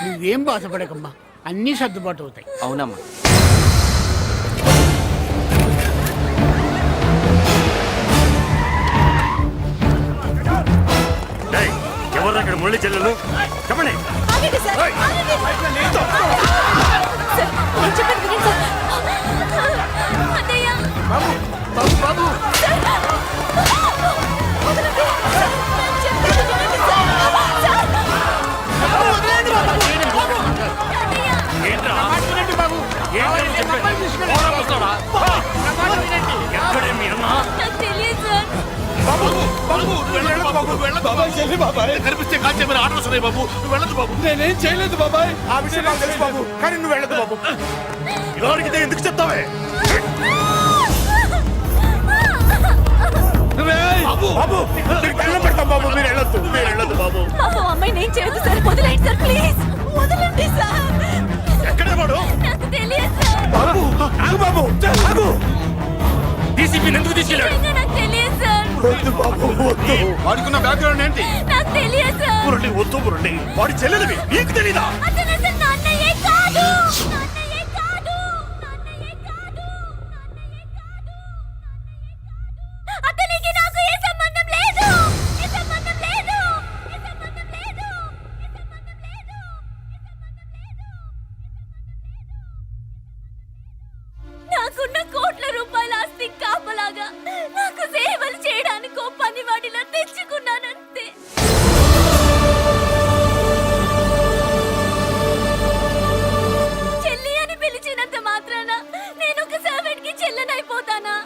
నువ్వేం బాధపడకమ్మా, అన్నీ సర్దుబాటు అవుతాయి. అవునమ్మా. ఎవరు అక్కడ మురళి చెల్లెలు చెప్పండి. బాబు బాబు బాబు కనిపిస్తే కాల్చే మీరు ఆటలు వస్తున్నాయి బాబు. నువ్వు వెళ్ళదు బాబు. నేనేం చేయలేదు బాబాయ్. ఆ విషయం నాకు తెలుసు బాబు, కానీ నువ్వు వెళ్ళదు బాబు. ఎవరికి ఎందుకు చెప్తావే? బాబు బాబు వెళ్ళం పెడతాం బాబు. మీరు వెళ్ళొద్దు, మీరు వెళ్ళొద్దు బాబు. అమ్మాయి నేను చేయదు సార్, వదిలేండి సార్, ప్లీజ్ వదలండి సార్. ఎక్కడే వాడు? నాకు తెలియదు సార్. బాబు ఆగు బాబు, ఆగు. డీసీపీ ఎందుకు తీసుకెళ్ళాడు? నాకు తెలియదు సార్. వద్దు బాబు వద్దు. వాడికున్న బ్యాక్గ్రౌండ్ ఏంటి? నాకు తెలియదు సార్. మురళి వద్దు మురళి, వాడి చెల్లెలివి నీకు తెలీదా? అతను అసలు నాన్నయ్యే కాదు. నాన్నయ్యే కాదు. నాన్నయ్యే కాదు. నాన్నయ్యే కాదు. అతనికి నాకు ఏ సంబంధం లేదు. ఏ సంబంధం లేదు. ఏ సంబంధం లేదు. ఏ సంబంధం లేదు. నాకున్న కోట్ల రూపాయల ఆస్తి కాపలాగా నాకు సేవలు చేయడానికి ఓ పనివాడిలా తెచ్చుకున్నానంతే. చెల్లి అని పిలిచినంత మాత్రాన నేను ఒక సర్వెంట్ కి చెల్లెనైపోతానా?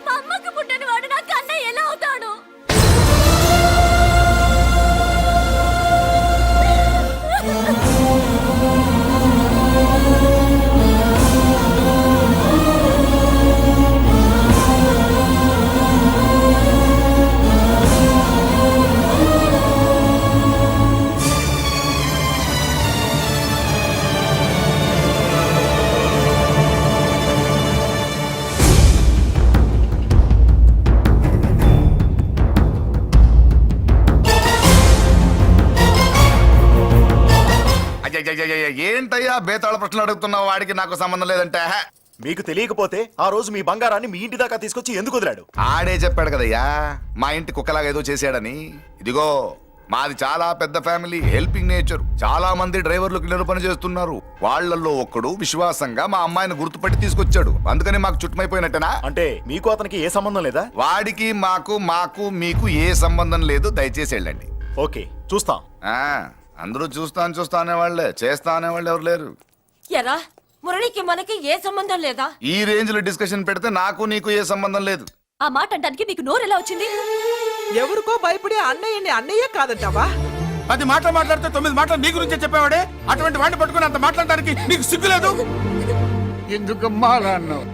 మా అమ్మకు పుట్టిన వాడు నాకు అన్నయ్య ఎలా అవుతాడు? ఏంటయ్యా బేతాళ ప్రశ్నలు అడుగుతున్నావు? వాడికి నాకు సంబంధం లేదంటే. మీకు తెలియకపోతే ఆ రోజు మీ బంగారాన్ని మీ ఇంటి దాకా తీసుకొచ్చి ఎందుకు వదిలాడు? ఆడే చెప్పాడు కదయ్యా, మా ఇంటి కుక్కలాగా ఏదో చేశాడని. ఇదిగో మాది చాలా పెద్ద ఫ్యామిలీ, హెల్పింగ్ నేచర్. చాలా మంది డ్రైవర్లు క్లీనర్ పని చేస్తున్నారు. వాళ్ళల్లో ఒక్కడు విశ్వాసంగా మా అమ్మాయిని గుర్తుపట్టి తీసుకొచ్చాడు. అందుకని మాకు చుట్టుమైపోయినట్టేనా? అంటే మీకు అతనికి ఏ సంబంధం లేదా? వాడికి మాకు మీకు ఏ సంబంధం లేదు. దయచేసి వెళ్ళండి. ఓకే, చూస్తాం. ఆ, అందరూ చూస్తా అనేవాళ్లే, చేస్తా అనేవాళ్ళు ఎవరు లేరు. ఎరా మురళికి మనకి ఏ సంబంధం లేదా? ఈ రేంజ్ లో డిస్కషన్ పెడితే నాకు నీకు ఏ సంబంధం లేదు. ఆ మాట అంటానికి మీకు నోరు ఎలా వచ్చింది? ఎవరికో భయపడి అన్నయ్యని అన్నయ్య కాదంటావా? 10 మాటలు మాట్లాడితే 9 మాటలు నీ గురించే చెప్పేవాడే. అటువంటి వాడిని పట్టుకుని అంత మాట్లాడడానికి నీకు సిగ్గులేదు? ఎందుకమ్మా అలా అన్నావు?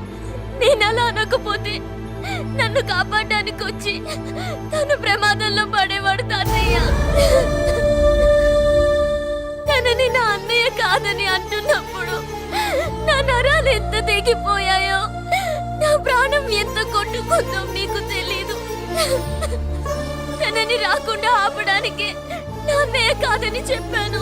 నేను అలా అనకపోతే నన్ను కాపాడడానికి వచ్చి తను ప్రమాదంలో పడేవాడు తాతయ్య. తనని నా అన్నయ్య కాదని అంటున్నప్పుడు నా నరాలు ఎంత తెగిపోయాయో, నా ప్రాణం ఎంత కొట్టుకుందో మీకు తెలీదు. తనని రాకుండా ఆపడానికి నా అన్నయ్య కాదని చెప్పాను.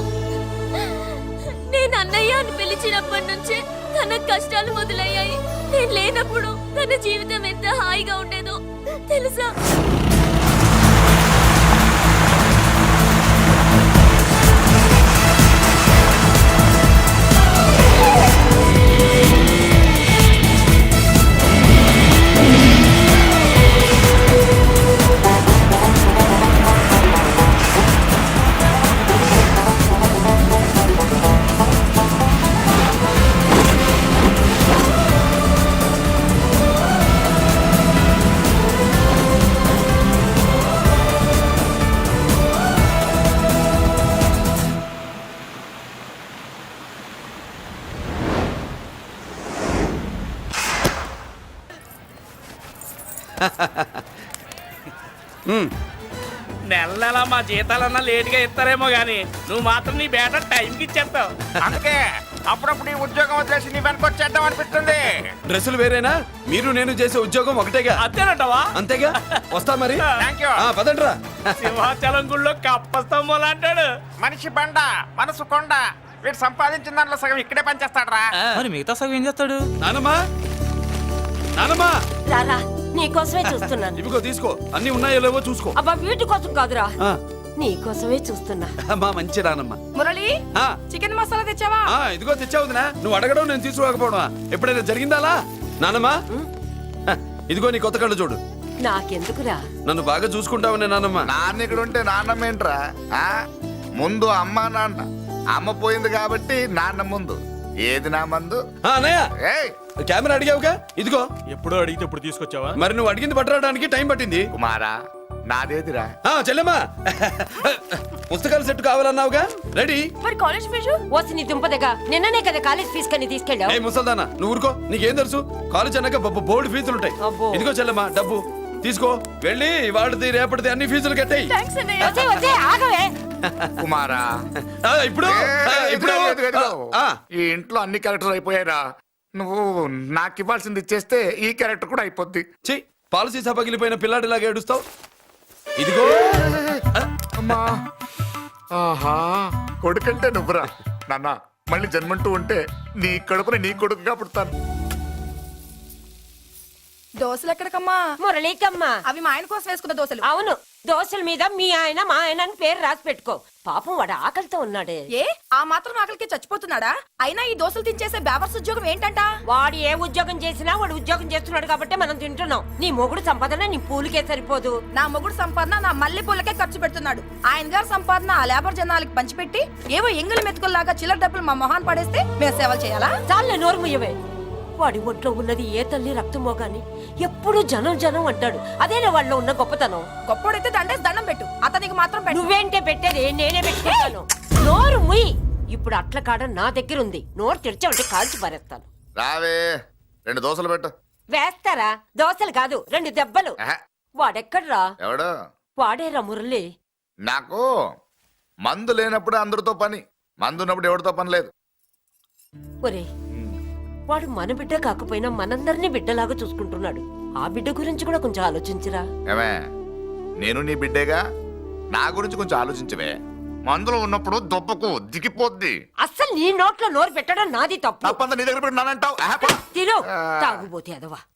నేను అన్నయ్య అని పిలిచినప్పటి నుంచే తన కష్టాలు మొదలయ్యాయి. నేను లేనప్పుడు తన జీవితం ఎంత హాయిగా ఉండేదో తెలుసా? నెల నెల మా జీతాలన్నా లేటుగా ఇస్తారేమో గానీ నువ్వు మాత్రం నీ బేట టైంకి ఇచ్చేస్తావు. అందుకే అప్పుడప్పుడు ఈ ఉద్యోగం వదిలేసి నీ వెనకొచ్చేద్దాం అనిపిస్తుంది. డ్రెస్సులు వేరేనా? మీరు నేను చేసే ఉద్యోగం ఒకటేగా. అంతేనంటావా? అంతేగా. వస్తా మరి. Thank you. పదండ్రా. సింహాచలం గుళ్ళో కప్పస్తంభం అంటాడు. మనిషి బండ మనసు కొండ. వీడు సంపాదించిన దాంట్లో సగం ఇక్కడే పనిచేస్తాడు. మరి మిగతా సగం ఏం చేస్తాడు? నానమ్మా, నానమ్మా, రారా నీకోసమే చూస్తున్నాను. ఇవిగో తీసుకో. అన్ని ఉన్నాయో లేవో చూసుకో. అబ్బా వీటి కోసం కాదురా, ఆ, నీకోసమే చూస్తున్నా. మా మంచి నానమ్మ. మురళి ఆ, చికెన్ మసాలా తెచ్చావా? ఇదిగో తెచ్చావుదినా. నువ్వు అడగడం నేను తీసుకోకపోవడమా? ఎప్పుడైనా జరిగిందాలా? నానమ్మా, ఇదిగో నీ కొత్త కళ్ళు చూడు. నాకెందుకురా? నన్ను బాగా చూసుకుంటావునే నానమ్మ. నాన్న ఇక్కడ ఉంటే నాన్నమ్మ ఏంట్రా? ఆ? ముందు అమ్మ నాన్న. అమ్మ పోయింది కాబట్టి నాన్న ముందు. ఏది నా మందు? అన్నయ్య, ఏయ్ కెమెరా అడిగావుగా, ఇదిగో. ఎప్పుడో అడిగితే ఇప్పుడు తీసుకొచ్చావా? మరి నువ్వు అడిగింది పట్టడానికి టైం పట్టింది. కుమారా, నాదేదిరా? చెల్లెమ్మా, పుస్తకాల సెట్ కావాలన్నావుగా, రెడీ. మరి కాలేజ్ ఫీజు? ఓసి నీ దుంపదగా నిన్ననే కదా కాలేజ్ ఫీజు కని తీసుకెళ్ళావు. ఏ ముసల్దానా, నువ్వు ఊరుకో. నీకేం తెలుసు? కాలేజ్ అన్నాక బోర్డు ఫీజులు ఉంటాయి. అబ్బో. ఇదిగో చెల్లెమ్మా, డబ్బు తీసుకో. వెళ్ళి వాడిది రేపటిది అన్ని ఫీజులు కట్టాయి. వచ్చే వచ్చే ఆగవే. కుమారా, ఇప్పుడు ఇప్పుడు ఈ ఇంట్లో అన్ని క్యారెక్టర్ అయిపోయారా? నువ్వు నాకు ఇవ్వాల్సింది ఇచ్చేస్తే ఈ క్యారెక్టర్ కూడా అయిపోద్ది. చెయ్యి. పాలసీ పగిలిపోయిన పిల్లాడిలాగా ఏడుస్తావు. ఇదిగో. అమ్మా, ఆహా, కొడుకంటే నువ్వురా నాన్న. మళ్ళీ జన్మంటూ ఉంటే నీ కడుపుని నీ కొడుకుగా పుడతాను. దోశలు ఎక్కడికమ్మా? మురళీకమ్మా. అవి మా ఆయన కోసం వేసుకున్న దోశలు. అవును, దోశల మీద మీ ఆయన మా ఆయన అని పేరు రాసి పెట్టుకో. పాపం వాడు ఆకలితో ఉన్నాడే. ఏ ఆ మాత్రం ఆకలికి చచ్చిపోతున్నాడా? అయినా ఈ దోశలు తినేసే బేవర్స్ ఉద్యోగం ఏంటంట? వాడు ఏ ఉద్యోగం చేసినా వాడు ఉద్యోగం చేస్తున్నాడు కాబట్టి మనం తింటున్నాం. నీ మొగుడు సంపాదన నీ పూలికే సరిపోదు. నా మొగుడు సంపాదన నా మల్లె పూలకే ఖర్చు పెడుతున్నాడు. ఆయన గారి సంపాదన ఆ లేబర్ జనాలకి పంచిపెట్టి ఏవో ఎంగిలి మెతుకుల్లాగా చిల్లర డబ్బులు మా మొహాన్ పడేస్తే మేము సేవలు చేయాలా? చాలే నోరు ముయ్యవే. వాడి ఒంట్లో ఉన్నది ఏ తల్లి రక్తమో గాని ఎప్పుడు జనం జనం అంటాడు. అదేనా వాళ్ళలో ఉన్న గొప్పతనం. గొప్పోడైతే దండేసి దండం పెట్టు, అతనికి మాత్రం పెట్టు. నువ్వేంటే పెట్టేది? నేనే పెట్టుకుంటాను. నోరు ముయ్యి. ఇప్పుడు అట్ల కాడ నా దగ్గర ఉంది. నోరు తెరిచావంటే కాల్చి పారేస్తాను. రావే, 2 దోశలు పెట్టు. వేస్తారా? దోశలు కాదు, 2 దెబ్బలు. ఆహా. వాడెక్కడ్రా? ఎవడు? వాడేరా మురళి. నాకు మందు లేనప్పుడు అందరితో పని, మందు ఉన్నప్పుడు ఎవరితో పని లేదు. ఒరే, వాడు మన బిడ్డ కాకపోయినా మనందరినీ బిడ్డలాగా చూసుకుంటున్నాడు. ఆ బిడ్డ గురించి కూడా కొంచెం ఆలోచించరా. ఏమే, నేను నీ బిడ్డేగా, నా గురించి కొంచెం ఆలోచించవే. మందులో ఉన్నప్పుడు దొబ్బకు దిగిపోద్ది. అస్సలు నీ నోట్లో నోరు పెట్టడం నాది తప్పు. తప్పంతా నీ దగ్గర పెట్టి నానంటావు. తిను తాగుబోతే అదవా.